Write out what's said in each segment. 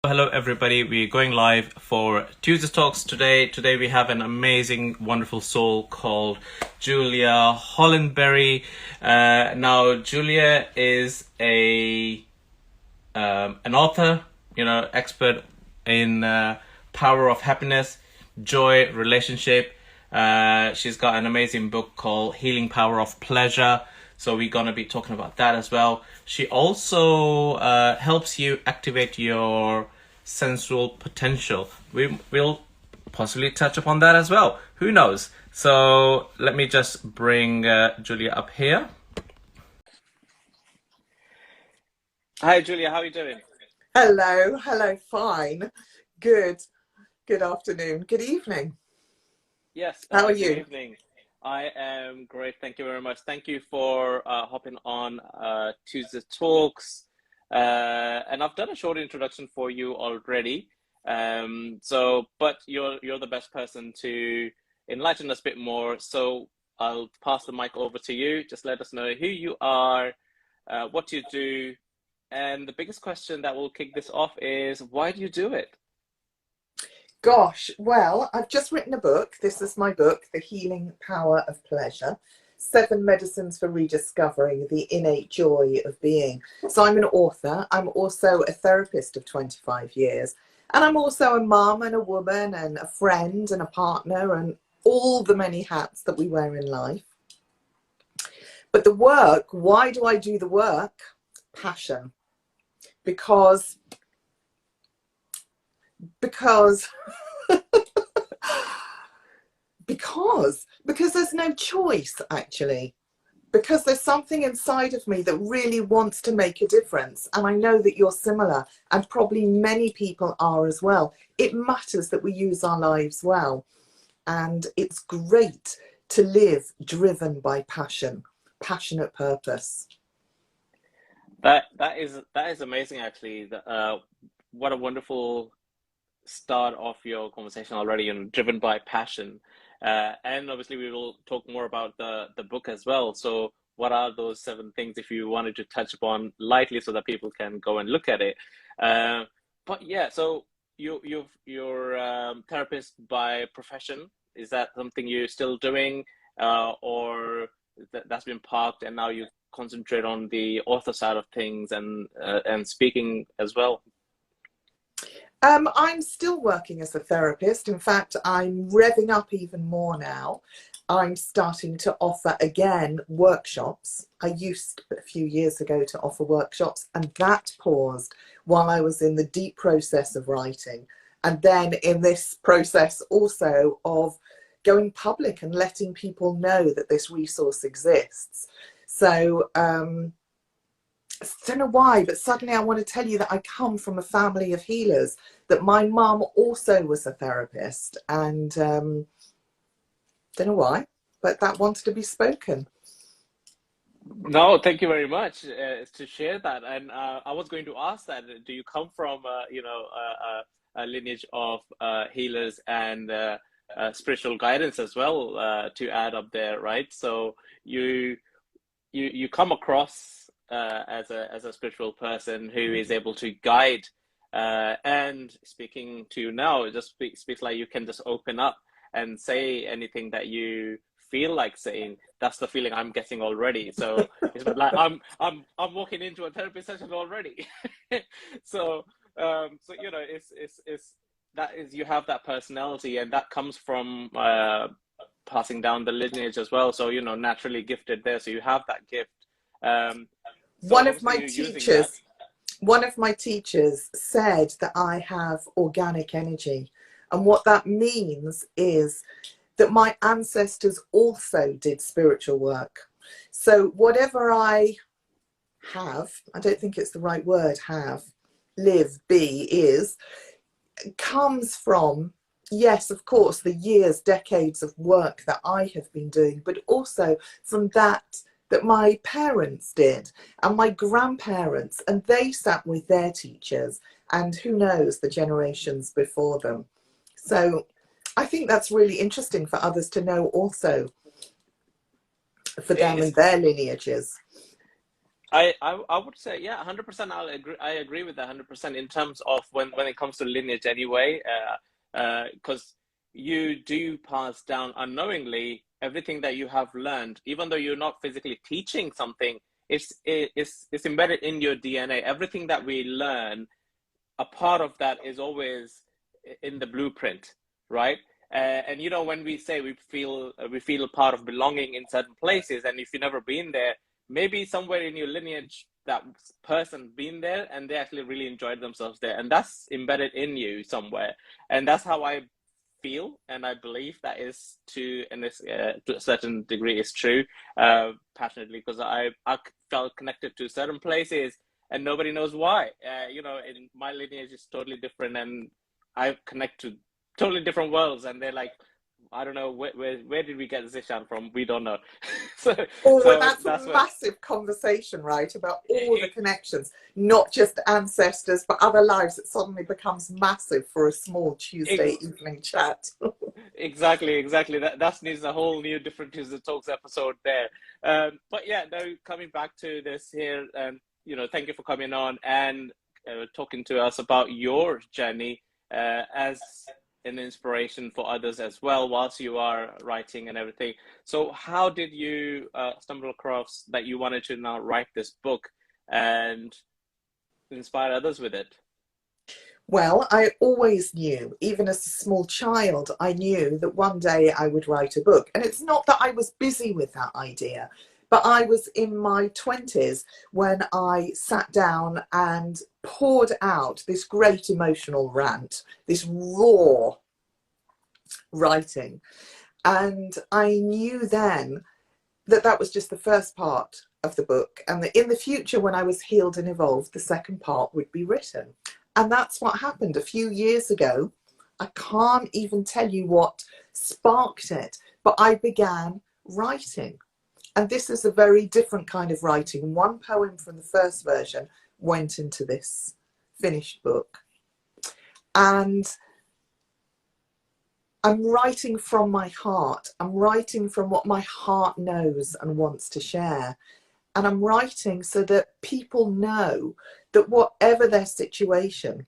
Hello everybody, we're going live for Tuesday Talks today. Today we have an amazing, wonderful soul called Julia Hollenbery. Now Julia is an author, expert in power of happiness, joy, relationship. She's got an amazing book called Healing Power of Pleasure. So we're going to be talking about that as well. She also helps you activate your sensual potential. We will possibly touch upon that as well. Who knows? So let me just bring Julia up here. Hi, Julia. How are you doing? Hello, fine. Good afternoon, good evening. Yes, How are good you? evening. I am great. Thank you very much. Thank you for hopping on Tuesday Talks. And I've done a short introduction for you already. But you're the best person to enlighten us a bit more. So I'll pass the mic over to you. Just let us know who you are, what you do, and the biggest question that will kick this off is, why do you do it? Gosh, well, I've just written a book. This is my book, The Healing Power of Pleasure, 7 Medicines for Rediscovering the Innate Joy of Being. So I'm an author. I'm also a therapist of 25 years. And I'm also a mum and a woman and a friend and a partner and all the many hats that we wear in life. But the work, why do I do the work? Passion. Because because there's no choice, actually, because there's something inside of me that really wants to make a difference, and I know that you're similar, and probably many people are as well. It matters that we use our lives well, and it's great to live driven by passion, passionate purpose. That is amazing, actually. What a wonderful start of your conversation already, and driven by passion. And obviously, we will talk more about the book as well. So, what are those 7 things, if you wanted to touch upon lightly, so that people can go and look at it? But yeah, so you're therapist by profession. Is that something you're still doing, or that's been parked, and now you concentrate on the author side of things and speaking as well? I'm still working as a therapist. In fact, I'm revving up even more now. I'm starting to offer again workshops. I used a few years ago to offer workshops, and that paused while I was in the deep process of writing. And then in this process also of going public and letting people know that this resource exists. So, I don't know why, but suddenly I want to tell you that I come from a family of healers, that my mum also was a therapist, and don't know why, but that wanted to be spoken. No, thank you very much to share that. And I was going to ask that: do you come from a lineage of healers and spiritual guidance as well, to add up there, right? So you come across as a spiritual person who is able to guide, and speaking to you now, it just speaks like you can just open up and say anything that you feel like saying. That's the feeling I'm getting already. So it's like I'm walking into a therapy session already. So it's that is, you have that personality, and that comes from passing down the lineage as well. So naturally gifted there. So you have that gift. So One of obviously my you're using that. teachers, one of my teachers said that I have organic energy. And what that means is that my ancestors also did spiritual work. So whatever I have, I don't think it's the right word, have, live, be, is, comes from, yes, of course, the years, decades of work that I have been doing, but also from that my parents did, and my grandparents, and they sat with their teachers, and who knows, the generations before them. So I think that's really interesting for others to know also, for them It's and their lineages. I would say, yeah, 100%. I agree with that 100% in terms of when it comes to lineage anyway, because you do pass down unknowingly everything that you have learned, even though you're not physically teaching something. It's embedded in your DNA. Everything that we learn, a part of that is always in the blueprint, right? And you know, when we say we feel a part of belonging in certain places, and if you've never been there, maybe somewhere in your lineage that person been there and they actually really enjoyed themselves there, and that's embedded in you somewhere. And that's how I feel, and I believe that is to a certain degree is true, passionately, because I felt connected to certain places and nobody knows why. You know, in my lineage is totally different, and I connect to totally different worlds, and they're like, I don't know where did we get Zishan from? We don't know. so Oh, well, so that's a that's what. massive conversation, right? About all the connections, not just ancestors, but other lives. It suddenly becomes massive for a small Tuesday evening chat. Exactly. That needs a whole new different Tuesday Talks episode there. But yeah, no, coming back to this here, you know, thank you for coming on and talking to us about your journey as an inspiration for others as well, whilst you are writing and everything. So how did you stumble across that you wanted to now write this book and inspire others with it? Well, I always knew, even as a small child, I knew that one day I would write a book. And it's not that I was busy with that idea, but I was in my 20s when I sat down and poured out this great emotional rant, this raw writing. And I knew then that that was just the first part of the book, and that in the future, when I was healed and evolved, the second part would be written. And that's what happened a few years ago. I can't even tell you what sparked it, but I began writing. And this is a very different kind of writing. One poem from the first version went into this finished book. And I'm writing from my heart. I'm writing from what my heart knows and wants to share. And I'm writing so that people know that whatever their situation,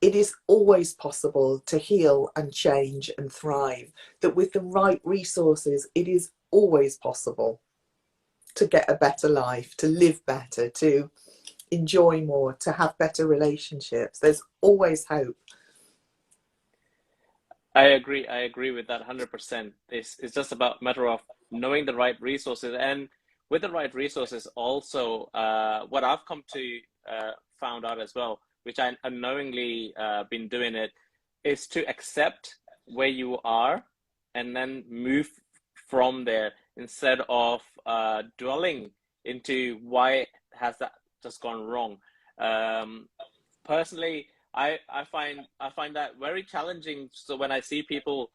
it is always possible to heal and change and thrive. That with the right resources, it is always possible to get a better life, to live better, to enjoy more, to have better relationships. There's always hope. I agree with that 100%. It's just about matter of knowing the right resources, and with the right resources also, what I've come to found out as well, which I unknowingly been doing it, is to accept where you are and then move from there instead of dwelling into why has that just gone wrong. Personally, I find that very challenging. So when I see people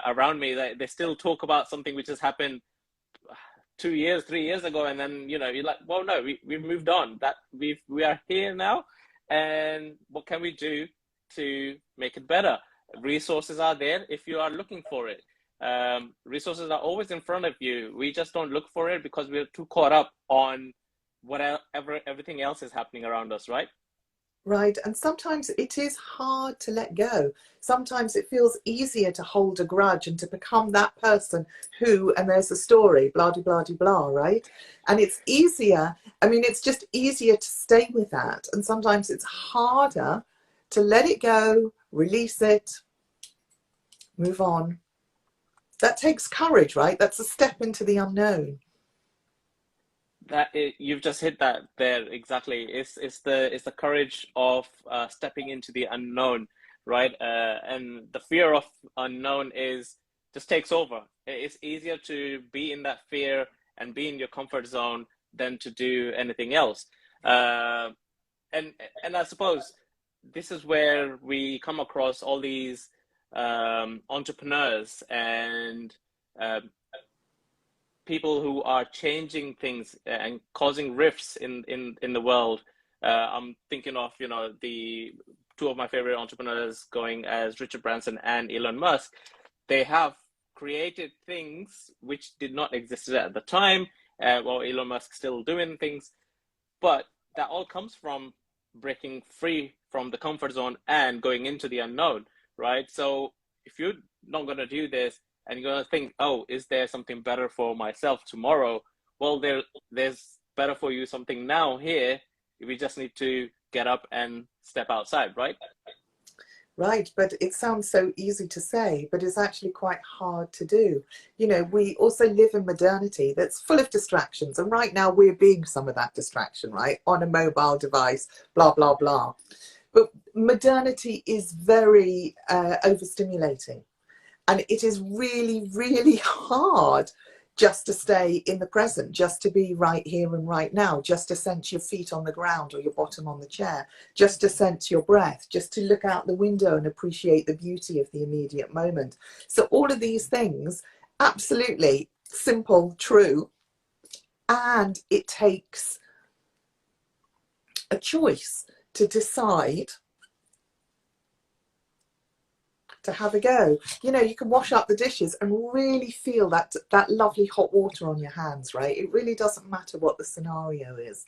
around me, they still talk about something which has happened 2 years, 3 years ago, and then you know you're like, well, no, we've moved on. That we are here now, and what can we do to make it better? Resources are there if you are looking for it. Resources are always in front of you. We just don't look for it because we're too caught up on whatever everything else is happening around us, right? Right. And sometimes it is hard to let go. Sometimes it feels easier to hold a grudge and to become that person who, and there's a story, blah, blah, blah, blah, right? And it's easier. I mean, it's just easier to stay with that. And sometimes it's harder to let it go, release it, move on. That takes courage, right? That's a step into the unknown. You've just hit that there exactly. It's the courage of stepping into the unknown, right? And the fear of unknown is just takes over. It's easier to be in that fear and be in your comfort zone than to do anything else. Uh, and I suppose this is where we come across all these entrepreneurs and um people who are changing things and causing rifts in the world. I'm thinking of, you know, the two of my favorite entrepreneurs going as Richard Branson and Elon Musk. They have created things which did not exist at the time, well, Elon Musk's still doing things, but that all comes from breaking free from the comfort zone and going into the unknown, right? So if you're not going to do this and you're going to think, oh, is there something better for myself tomorrow? Well, there's better for you something now here. We just need to get up and step outside, right? Right, but it sounds so easy to say, but it's actually quite hard to do. You know, we also live in modernity that's full of distractions, and right now we're being some of that distraction, right? On a mobile device, blah, blah, blah. But modernity is very overstimulating, and it is really, really hard just to stay in the present, just to be right here and right now, just to sense your feet on the ground or your bottom on the chair, just to sense your breath, just to look out the window and appreciate the beauty of the immediate moment. So all of these things, absolutely simple, true, and it takes a choice to decide to have a go. You know, you can wash up the dishes and really feel that lovely hot water on your hands, right? It really doesn't matter what the scenario is.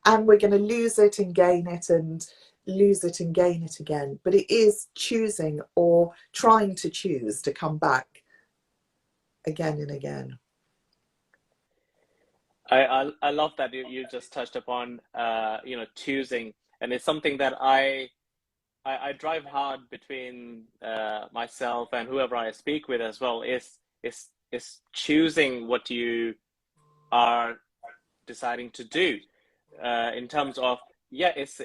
And we're going to lose it and gain it, and lose it and gain it again. But it is choosing, or trying to choose, to come back again and again. I love that you just touched upon, you know, choosing. And it's something that I drive hard between myself and whoever I speak with as well, is choosing what you are deciding to do, in terms of, yeah, it's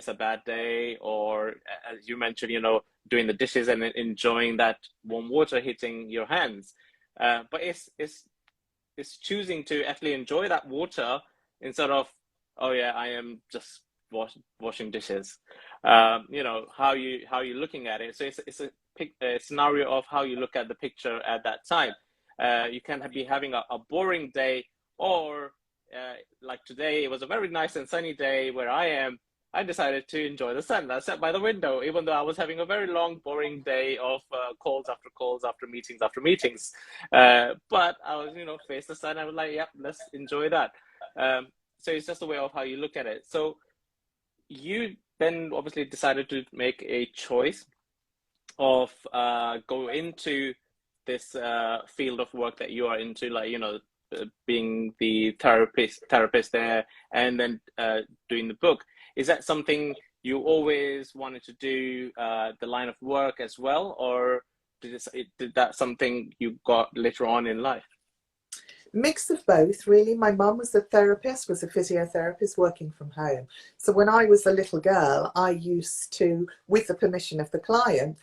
a bad day, or as you mentioned, you know, doing the dishes and enjoying that warm water hitting your hands, but it's choosing to actually enjoy that water instead of, oh yeah, I am just washing dishes. You know, how you're looking at it. So it's a scenario of how you look at the picture at that time. You can be having a boring day, or like today, it was a very nice and sunny day where I am. I decided to enjoy the sun. I sat by the window, even though I was having a very long, boring day of calls after meetings. But I was, you know, face the sun. I was like, yeah, let's enjoy that. So it's just a way of how you look at it. So you then obviously decided to make a choice of go into this field of work that you are into, like, you know, being the therapist there, and then doing the book. Is that something you always wanted to do, the line of work as well, or did that something you got later on in life? Mix of both, really. My mum was a therapist, was a physiotherapist working from home. So when I was a little girl, I used to, with the permission of the client,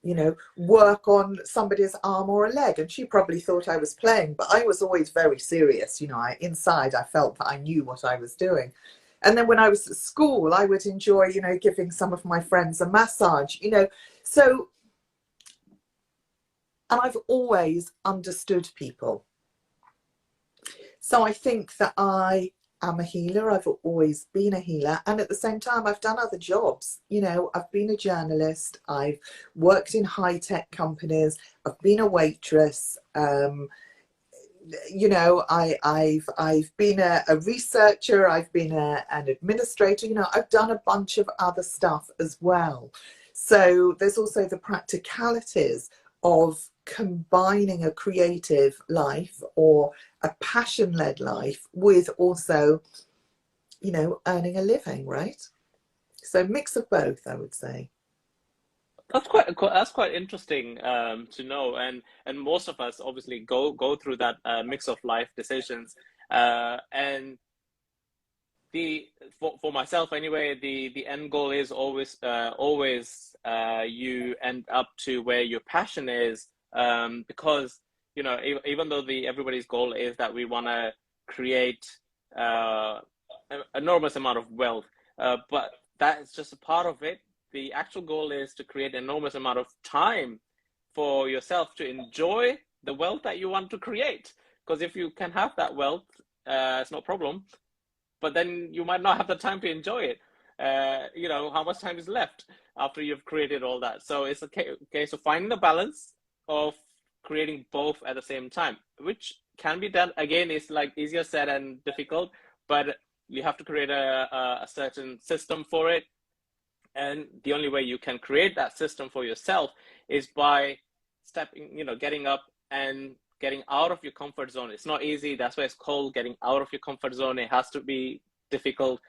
you know, work on somebody's arm or a leg, and she probably thought I was playing, but I was always very serious. You know, inside I felt that I knew what I was doing. And then when I was at school, I would enjoy, you know, giving some of my friends a massage, you know. So, and I've always understood people. So I think that I am a healer. I've always been a healer. And at the same time, I've done other jobs. You know, I've been a journalist. I've worked in high-tech companies. I've been a waitress. You know, I've been a researcher. I've been an administrator. You know, I've done a bunch of other stuff as well. So there's also the practicalities of combining a creative life or a passion-led life with also, you know, earning a living, right? So mix of both, I would say. That's quite interesting to know, and most of us obviously go through that mix of life decisions, and the for myself anyway, the end goal is always you end up to where your passion is, because, you know, even though everybody's goal is that we want to create an enormous amount of wealth, but that is just a part of it. The actual goal is to create an enormous amount of time for yourself to enjoy the wealth that you want to create. Because if you can have that wealth, it's no problem. But then you might not have the time to enjoy it. You know, how much time is left after you've created all that? So it's a case of finding the balance of creating both at the same time, which can be done. Again, it's like easier said than difficult, but you have to create a certain system for it. And the only way you can create that system for yourself is by stepping, getting up and getting out of your comfort zone. It's not easy. That's why it's called getting out of your comfort zone. It has to be difficult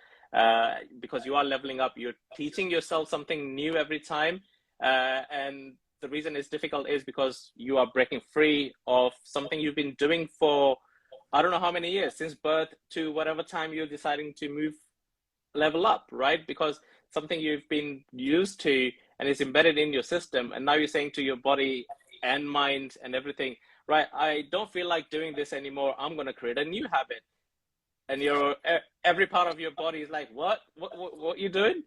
because you are leveling up. You're teaching yourself something new every time. And the reason it's difficult is because you are breaking free of something you've been doing for, I don't know how many years, since birth to whatever time you're deciding to level up, right? Because something you've been used to and it's embedded in your system, and now you're saying to your body and mind and everything, right, I don't feel like doing this anymore, I'm going to create a new habit. And every part of your body is like, what are you doing?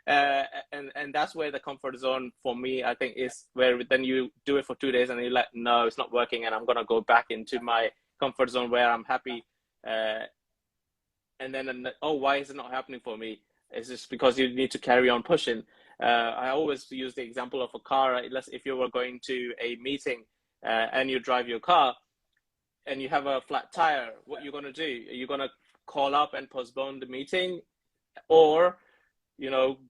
And that's where the comfort zone for me, I think, is where then you do it for 2 days and you're like, no, it's not working, and I'm going to go back into my comfort zone where I'm happy. And then, oh, why is it not happening for me? It's just because you need to carry on pushing. I always use the example of a car. If you were going to a meeting and you drive your car and you have a flat tire, what you're going to do? Are you going to call up and postpone the meeting, or,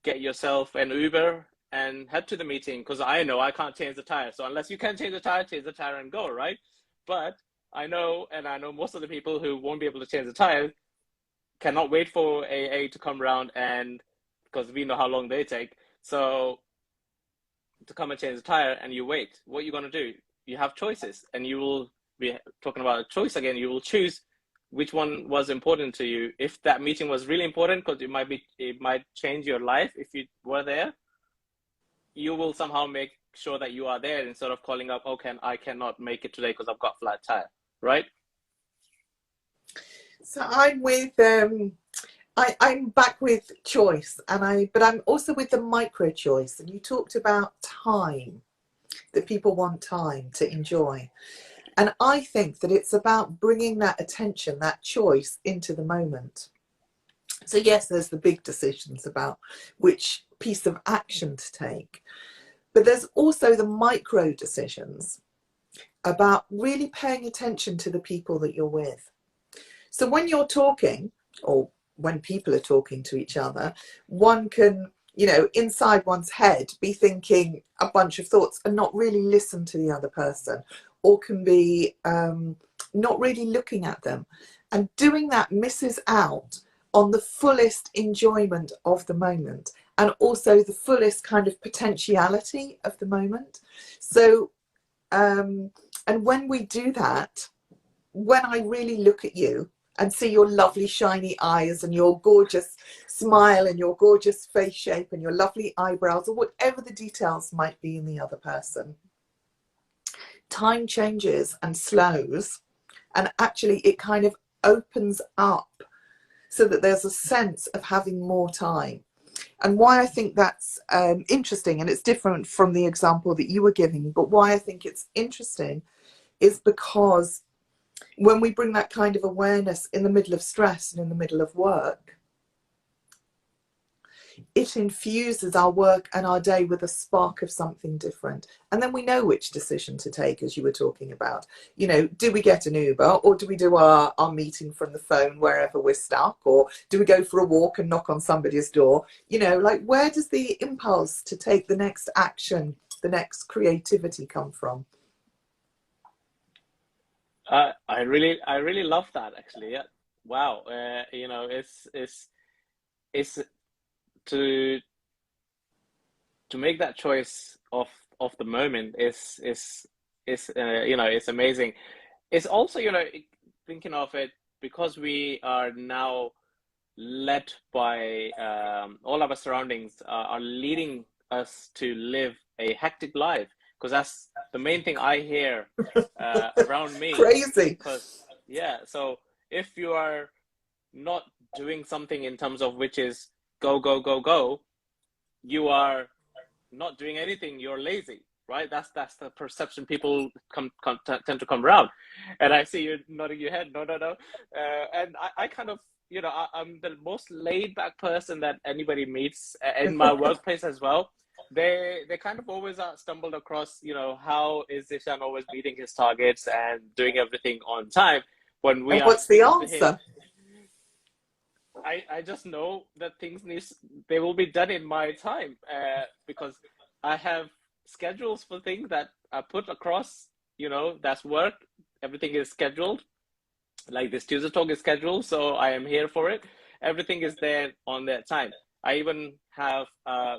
get yourself an Uber and head to the meeting? Because I know I can't change the tire. So unless you can change the tire and go, right? But I know most of the people who won't be able to change the tire cannot wait for AA to come around, and because we know how long they take, so to come and change the tire, and you wait. What are you going to do? You have choices, and you will be talking about a choice again. You will choose which one was important to you. If that meeting was really important, because it might change your life if you were there, you will somehow make sure that you are there instead of calling up, okay, I cannot make it today because I've got flat tire, right? So I'm with I'm back with choice, but I'm also with the micro choice. And you talked about time, that people want time to enjoy. And I think that it's about bringing that attention, that choice into the moment. So yes, there's the big decisions about which piece of action to take, but there's also the micro decisions about really paying attention to the people that you're with. So when you're talking, or when people are talking to each other, one can, inside one's head be thinking a bunch of thoughts and not really listen to the other person, or can be not really looking at them. And doing that misses out on the fullest enjoyment of the moment, and also the fullest kind of potentiality of the moment. So, and when we do that, when I really look at you and see your lovely shiny eyes and your gorgeous smile and your gorgeous face shape and your lovely eyebrows, or whatever the details might be in the other person, time changes and slows, and actually it kind of opens up so that there's a sense of having more time. And why I think that's interesting, and it's different from the example that you were giving, but why I think it's interesting is because when we bring that kind of awareness in the middle of stress and in the middle of work, it infuses our work and our day with a spark of something different. And then we know which decision to take, as you were talking about. Do we get an Uber, or do we do our meeting from the phone wherever we're stuck, or do we go for a walk and knock on somebody's door? Where does the impulse to take the next action, the next creativity come from? I really love that, actually. Yeah. Wow. It's to make that choice of the moment is it's amazing. It's also, thinking of it, because we are now led by all our surroundings are leading us to live a hectic life, because that's the main thing I hear around me. Crazy. Because so if you are not doing something in terms of which is go, go, go, go, you are not doing anything, you're lazy, right? That's the perception people tend to come around. And I see you nodding your head, no. And I kind of, I'm the most laid back person that anybody meets in my workplace as well. they kind of always are stumbled across, you know, how is Zishan always meeting his targets and doing everything on time when we And are what's the speaking to him. answer? I just know that they will be done in my time, because I have schedules for things that I put across, you know, that's work. Everything is scheduled. Like this Tuesday talk is scheduled, so I am here for it. Everything is there on their time. I even have,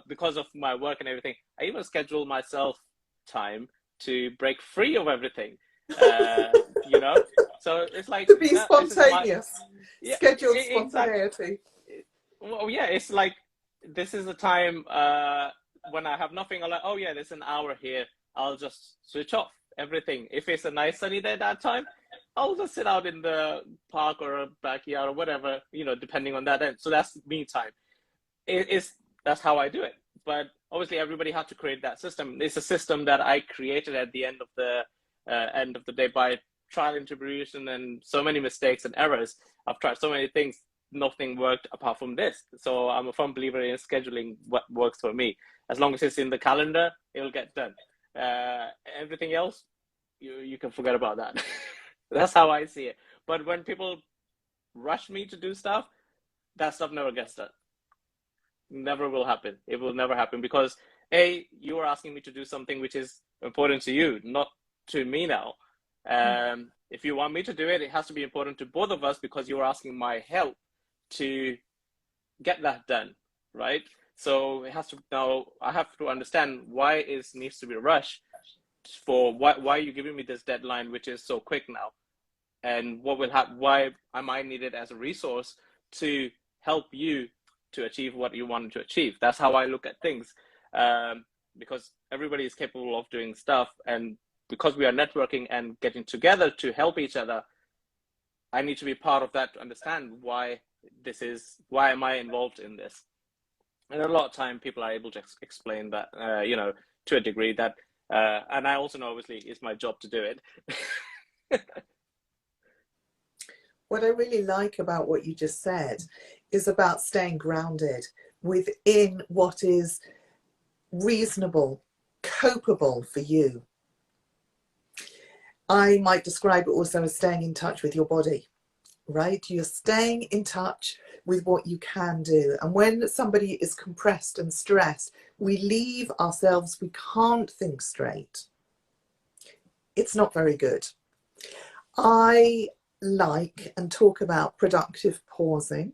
because of my work and everything, I even schedule myself time to break free of everything, you know? So it's like, To be no, this is my, spontaneous, yeah, scheduled exactly. spontaneity. Well, yeah, it's like, this is the time, when I have nothing, I'm like, oh yeah, there's an hour here. I'll just switch off everything. If it's a nice sunny day that time, I'll just sit out in the park or a backyard or whatever, you know, depending on that end. So that's me time. That's how I do it. But obviously, everybody had to create that system. It's a system that I created at the end of the day by trial and tribulation and so many mistakes and errors. I've tried so many things. Nothing worked apart from this. So I'm a firm believer in scheduling what works for me. As long as it's in the calendar, it'll get done. Everything else, you can forget about that. That's how I see it. But when people rush me to do stuff, that stuff never gets done. Never will happen. It will never happen because you are asking me to do something which is important to you, not to me now. If you want me to do it, it has to be important to both of us because you are asking my help to get that done, right? So it has to now. I have to understand why it needs to be rushed. For why are you giving me this deadline, which is so quick now? And what will happen? Why am I needed as a resource to help you to achieve what you want to achieve? That's how I look at things, because everybody is capable of doing stuff, and because we are networking and getting together to help each other, I need to be part of that to understand why am I involved in this. And a lot of time people are able to explain that, you know, to a degree that, and I also know obviously it's my job to do it. What I really like about what you just said is about staying grounded within what is reasonable, copable for you. I might describe it also as staying in touch with your body, right? You're staying in touch with what you can do. And when somebody is compressed and stressed, we leave ourselves, we can't think straight. It's not very good. I like and talk about productive pausing,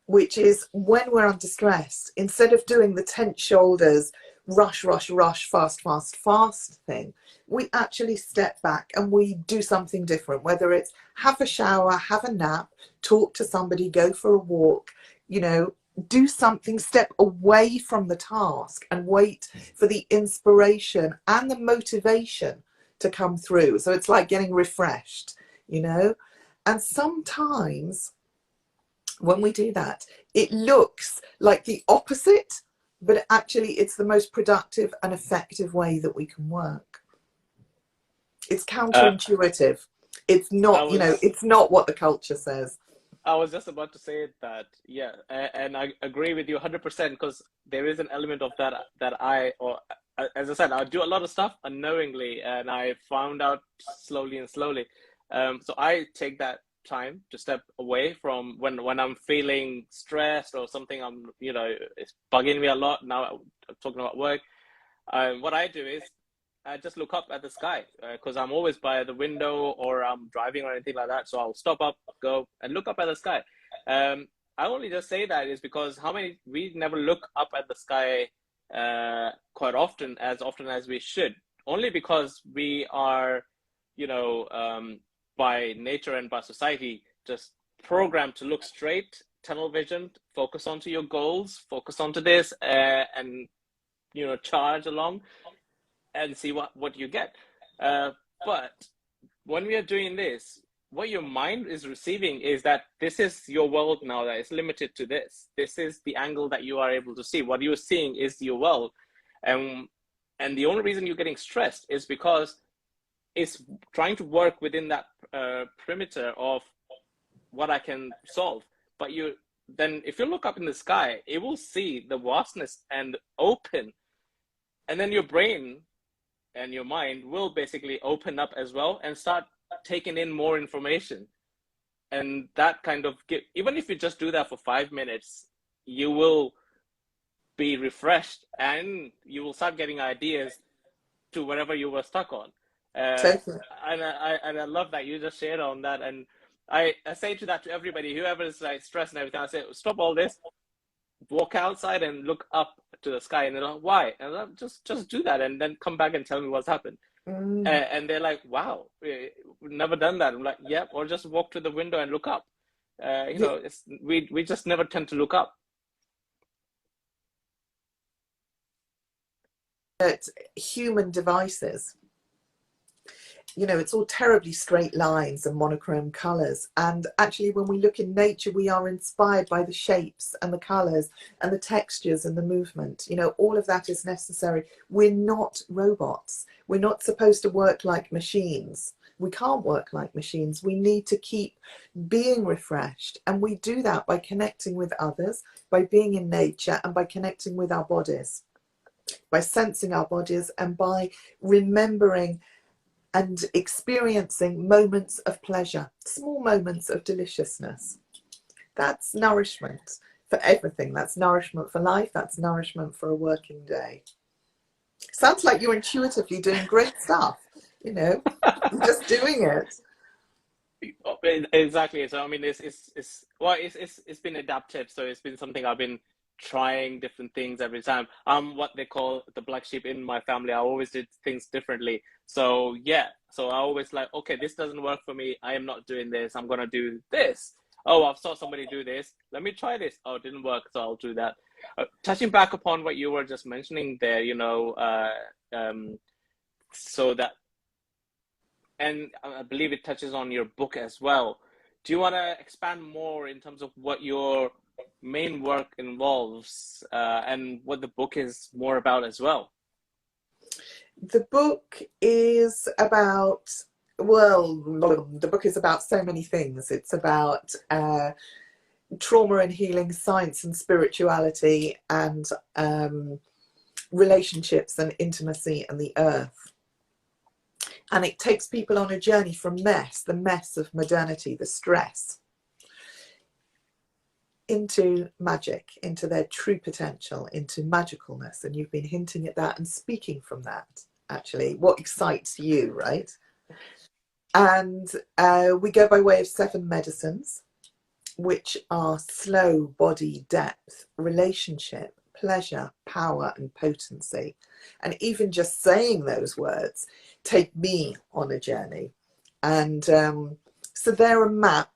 which is when we're under stress, instead of doing the tense shoulders, rush, rush, rush, fast, fast, fast thing, we actually step back and we do something different, whether it's have a shower, have a nap, talk to somebody, go for a walk, you know, do something, step away from the task and wait for the inspiration and the motivation to come through. So it's like getting refreshed, you know. And sometimes when we do that, it looks like the opposite, but actually it's the most productive and effective way that we can work. It's counterintuitive. It's not, you know, it's not what the culture says. I was just about to say that, yeah, and I agree with you 100% because there is an element of that as I said, I do a lot of stuff unknowingly, and I found out slowly and slowly. So I take that time to step away from when I'm feeling stressed or something. You know, it's bugging me a lot. Now I'm talking about work. What I do is I just look up at the sky because I'm always by the window or I'm driving or anything like that. So I'll stop up, go and look up at the sky. I only just say that is because we never look up at the sky quite often as we should, only because we are, you know, by nature and by society just programmed to look straight, tunnel vision, focus onto your goals, focus onto this, and, you know, charge along and see what you get. But when we are doing this, what your mind is receiving is that this is your world now, that is limited to this. This is the angle that you are able to see. What you're seeing is your world. And the only reason you're getting stressed is because it's trying to work within that perimeter of what I can solve. But then if you look up in the sky, it will see the vastness and open. And then your brain and your mind will basically open up as well and start taking in more information. And that kind of even if you just do that for 5 minutes, you will be refreshed and you will start getting ideas to whatever you were stuck on. Totally. And I love that you just shared on that. And I say to that to everybody, whoever is like stressed and everything, I say, stop all this, walk outside and look up to the sky. And they're like, why? And I'm just do that and then come back and tell me what's happened. And they're like, wow, we've never done that. I'm like, yep. Or just walk to the window and look up. You know, we just never tend to look up. At human devices, you know, it's all terribly straight lines and monochrome colors. And actually, when we look in nature, we are inspired by the shapes and the colors and the textures and the movement. You know, all of that is necessary. We're not robots. We're not supposed to work like machines. We can't work like machines. We need to keep being refreshed. And we do that by connecting with others, by being in nature, and by connecting with our bodies, by sensing our bodies, and by remembering and experiencing moments of pleasure, small moments of deliciousness. That's nourishment for everything. That's nourishment for life. That's nourishment for a working day. Sounds like you're intuitively doing great stuff, you know, you're just doing it. Exactly. So I mean, it's been adaptive. So it's been something I've been trying different things every time. I'm what they call the black sheep in my family. I always did things differently. So yeah, so I always like, okay, this doesn't work for me. I am not doing this. I'm gonna do this. Oh, I've saw somebody do this. Let me try this. Oh, it didn't work, so I'll do that. Touching back upon what you were just mentioning there, you know, so that, and I believe it touches on your book as well. Do you want to expand more in terms of what your main work involves and what the book is more about as well? The book is about, well, the book is about so many things. It's about trauma and healing, science and spirituality, and relationships and intimacy and the earth. And it takes people on a journey from the mess of modernity, the stress, into magic, into their true potential, into magicalness. And you've been hinting at that and speaking from that, actually. What excites you, right? And we go by way of 7 medicines, which are slow body depth, relationship, pleasure, power, and potency. And even just saying those words take me on a journey. And so they're a map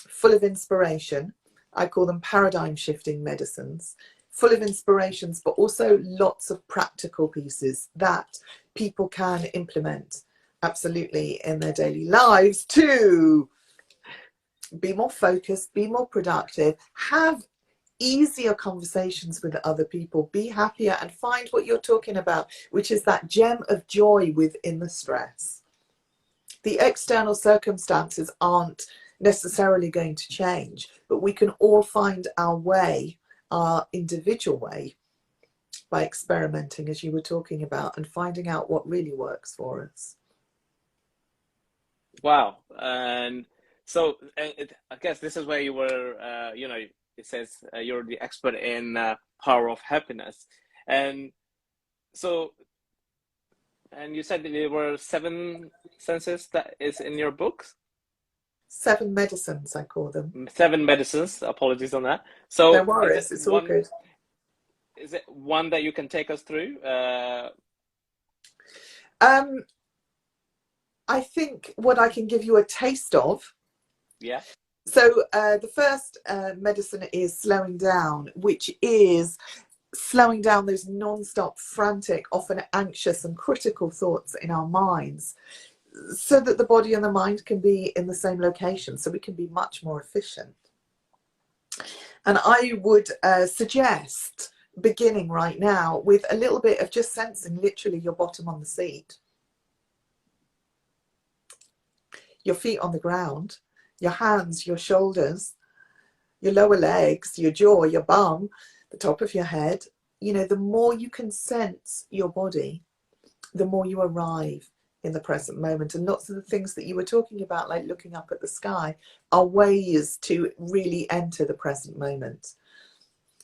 full of inspiration. I call them paradigm shifting medicines, full of inspirations, but also lots of practical pieces that people can implement absolutely in their daily lives to be more focused, be more productive, have easier conversations with other people, be happier, and find what you're talking about, which is that gem of joy within the stress. The external circumstances aren't necessarily going to change, but we can all find our way, our individual way, by experimenting, as you were talking about, and finding out what really works for us. Wow. And so I guess this is where you were, you know, it says you're the expert in power of happiness. And so, and you said that there were 7 senses that is in your books? 7 medicines, I call them. 7 medicines. Apologies on that. So No worries, it's all good. Is it one that you can take us through? I think what I can give you a taste of. Yeah. So the first medicine is slowing down, which is slowing down those non-stop, frantic, often anxious and critical thoughts in our minds, so that the body and the mind can be in the same location, so we can be much more efficient. And I would suggest beginning right now with a little bit of just sensing literally your bottom on the seat, your feet on the ground, your hands, your shoulders, your lower legs, your jaw, your bum, the top of your head, you know, the more you can sense your body, the more you arrive in the present moment. And lots of the things that you were talking about, like looking up at the sky, are ways to really enter the present moment.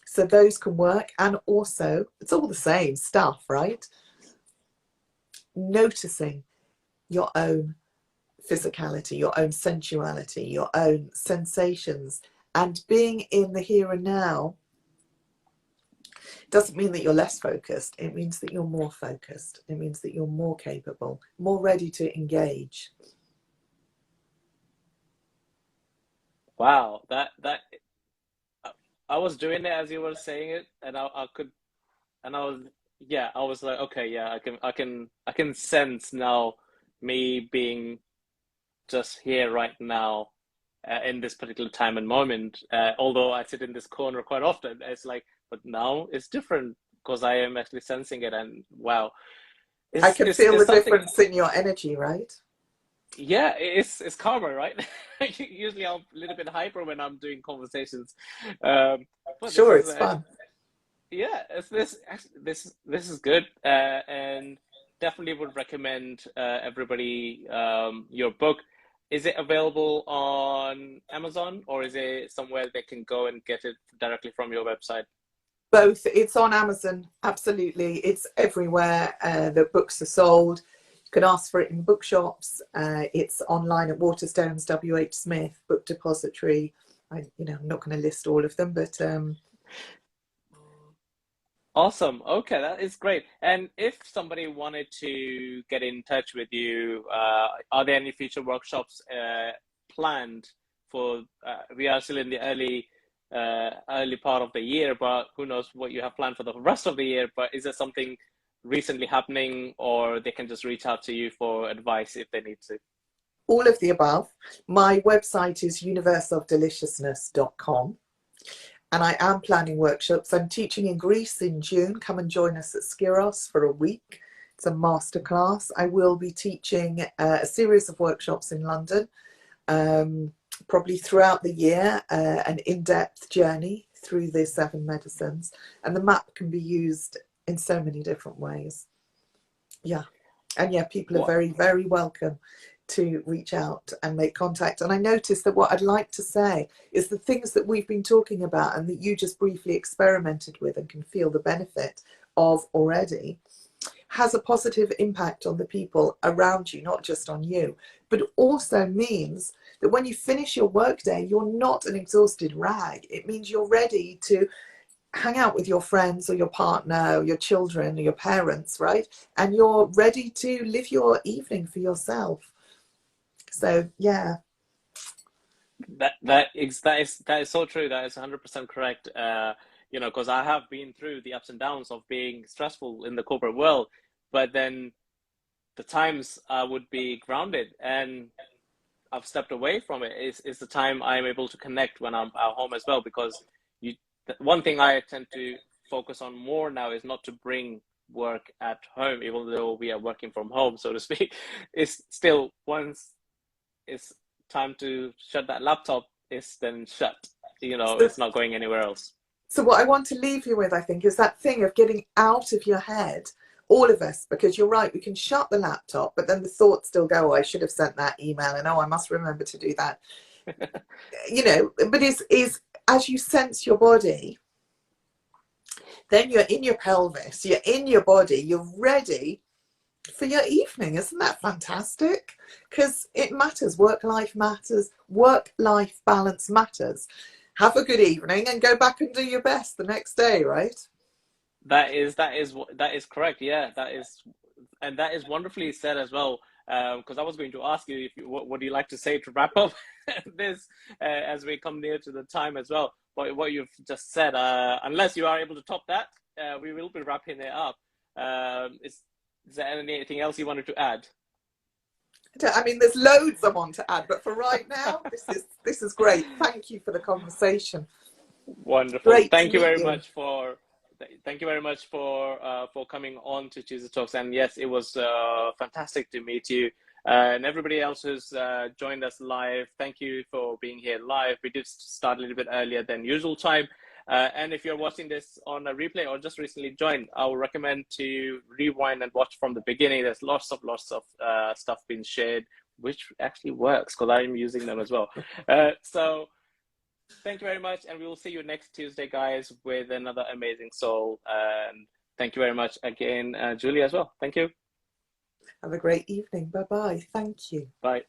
So those can work. And also, it's all the same stuff, right? Noticing your own physicality, your own sensuality, your own sensations, and being in the here and now doesn't mean that you're less focused. It means that you're more focused. It means that you're more capable, more ready to engage. Wow, that I was doing it as you were saying it, and I could, and I was, yeah, I was like, okay, yeah, I can sense now me being just here right now, in this particular time and moment. Although I sit in this corner quite often, it's like, but now it's different because I am actually sensing it, and wow, I can feel it's the something. difference in your energy, right? Yeah, it's karma, right? Usually I'm a little bit hyper when I'm doing conversations, but this Sure, is it's fun. yeah, this is good, and definitely would recommend everybody your book. Is it available on Amazon, or is it somewhere they can go and get it directly from your website? Both. It's on Amazon, absolutely. It's everywhere that books are sold. You can ask for it in bookshops. It's online at Waterstones, WH Smith, Book Depository. I'm not going to list all of them, but Awesome. Okay, that is great. And if somebody wanted to get in touch with you, are there any future workshops planned for? We are still in the early part of the year, but who knows what you have planned for the rest of the year. But is there something recently happening, or they can just reach out to you for advice if they need to? all of the above. My website is universeofdeliciousness.com. And I am planning workshops. I'm teaching in Greece in June. Come and join us at Skiros for a week. It's a masterclass. I will be teaching a series of workshops in London, probably throughout the year, an in-depth journey through the 7 medicines. And the map can be used in so many different ways. Yeah. And yeah, people are What? very, very welcome to reach out and make contact. And I noticed that what I'd like to say is the things that we've been talking about and that you just briefly experimented with and can feel the benefit of already has a positive impact on the people around you, not just on you, but also means that when you finish your workday, you're not an exhausted rag. It means you're ready to hang out with your friends or your partner or your children or your parents, right? And you're ready to live your evening for yourself. So yeah. That is so true. That is 100% correct. Because I have been through the ups and downs of being stressful in the corporate world, but then the times I would be grounded and I've stepped away from it is the time I'm able to connect when I'm at home as well. Because one thing I tend to focus on more now is not to bring work at home, even though we are working from home, so to speak. It's still once it's time to shut that laptop, it's then shut. So, It's not going anywhere else. so what I want to leave you with, I think, is that thing of getting out of your head, all of us, because you're right, we can shut the laptop, but then the thoughts still go, oh, I should have sent that email, and oh, I must remember to do that. But is as you sense your body, then you're in your pelvis, you're in your body, you're ready for your evening. Isn't that fantastic? Because it matters. Work-life matters. Work-life balance matters. Have a good evening and go back and do your best the next day, right? That is correct. Yeah, that is wonderfully said as well. Because I was going to ask you, what do you like to say to wrap up this, as we come near to the time as well. But what you've just said, unless you are able to top that, we will be wrapping it up. Is there anything else you wanted to add? I mean, there's loads I want to add, but for right now, this is great. Thank you for the conversation. Wonderful. Great to meet you. Thank you very much for coming on to Tuesday Talks. And yes, it was fantastic to meet you. And everybody else who's joined us live, thank you for being here live. We did start a little bit earlier than usual time. And if you're watching this on a replay or just recently joined, I would recommend to rewind and watch from the beginning. There's lots of stuff being shared, which actually works because I'm using them as well. So thank you very much. And we will see you next Tuesday, guys, with another amazing soul. And thank you very much again, Julie, as well. Thank you. Have a great evening. Bye-bye. Thank you. Bye.